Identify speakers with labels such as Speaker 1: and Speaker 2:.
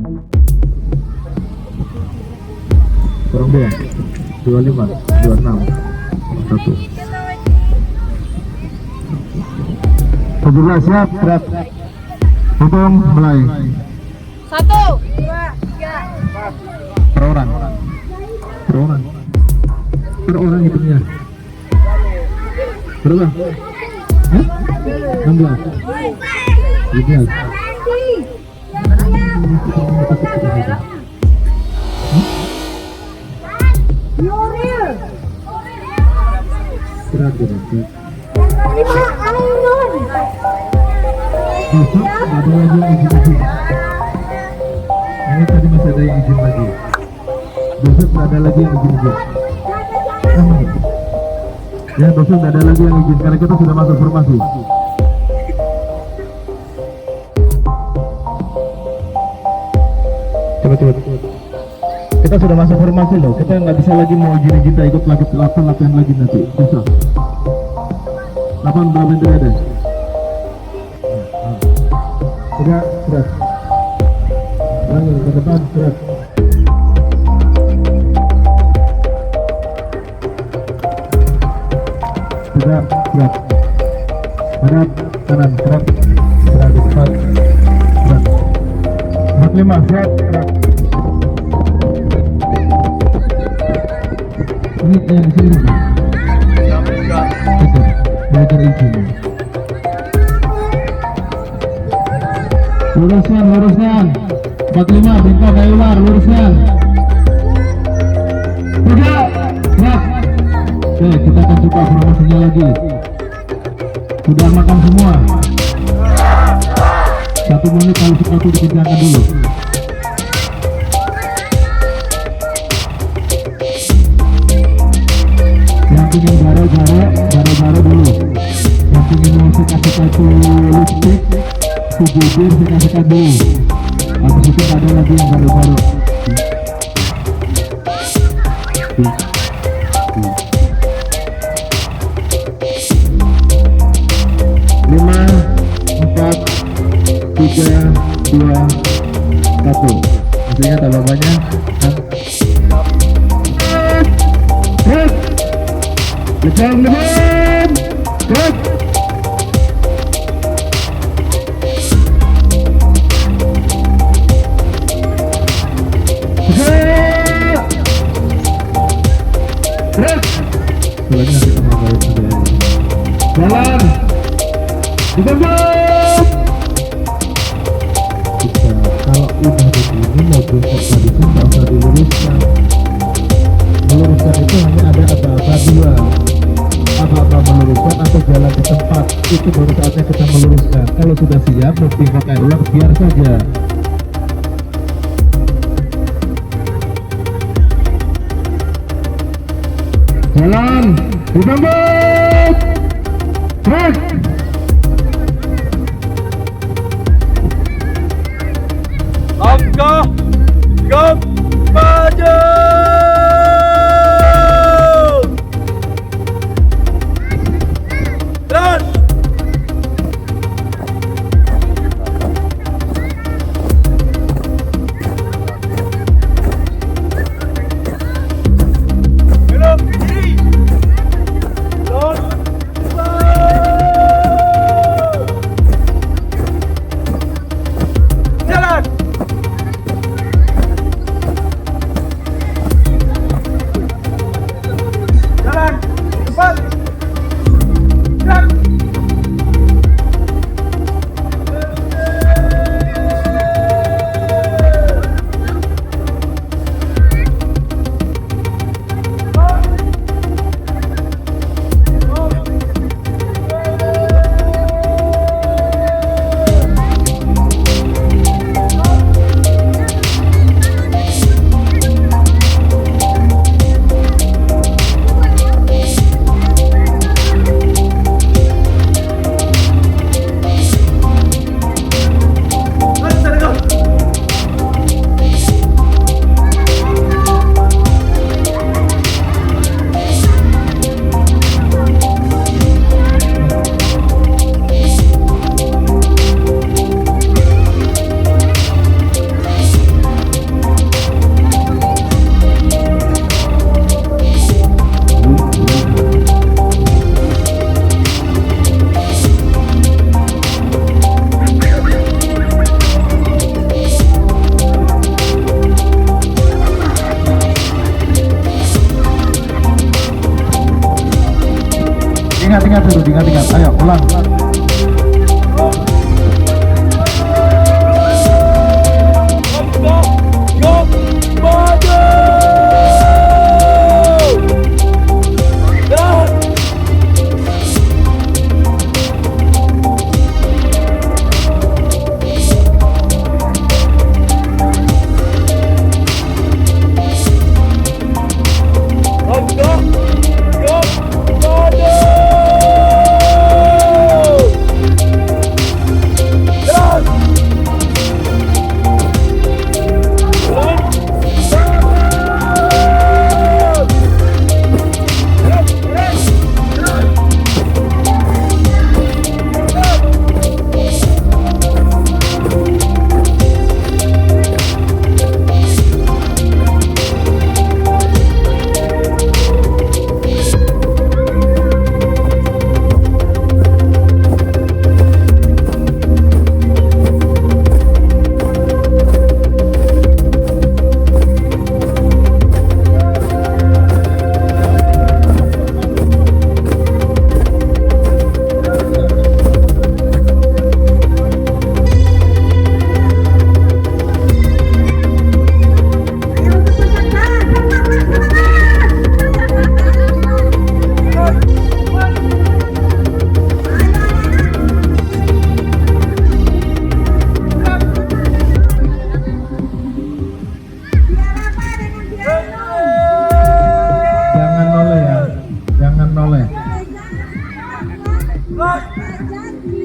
Speaker 1: Kurang 2, 25, 26, 1. 17 siap, berat. Hitung mulai.
Speaker 2: 1, 2, 3.
Speaker 1: Per orang. Per orang. Per orang hitungnya. Berapa? Hah? 16. 17. Berat berat. Besok ada lagi yang izin lagi. Ini tadi masih ada yang izin lagi. Besok ada lagi yang izin lagi. Ya besok ada lagi yang izin karena kita sudah masuk formasi. Coba. Kita sudah masuk formasi loh. Kita nggak bisa lagi mau izin kita ikut latihan lagi nanti. Bisa. 8 berapa yang ada? Berat. Lagi ke depan berat. Berat. Berat kanan berat di depan berat. 45 berat. Ini yang sini. Itu belajar izin. Luruskan 45 bintang dari luar, luruskan 3 gerak. Oke, kita akan coba formasinya lagi. Sudah makan semua 1 menit kalau sepatu dikencangkan dulu. Yang ingin garo dulu. Yang ingin mau sekat-sekat lipstick bibir sekat-sekat dulu. Habis itu ada lagi yang baru-baru. 5, 4, 3, 2, 1. Masih ingat abang-abangnya? Lepas. Jalan. Ditembak. Kita kalau udah begini mau besok tadi pun nggak usah diluruskan. Meluruskan itu hanya ada apa-apa dua. Apa-apa meluruskan atau jalan di tempat. Itu baru saatnya kita meluruskan. Kalau sudah siap mesti pakai ulang biar saja. Jalan. Ditembak. Trek.
Speaker 3: Langkah gap maju. Terus. Belok kiri. Terus.
Speaker 1: Ulang.
Speaker 3: Go maju. Dan go maju.
Speaker 1: Jangan noleh ya, jangan noleh.
Speaker 3: Right.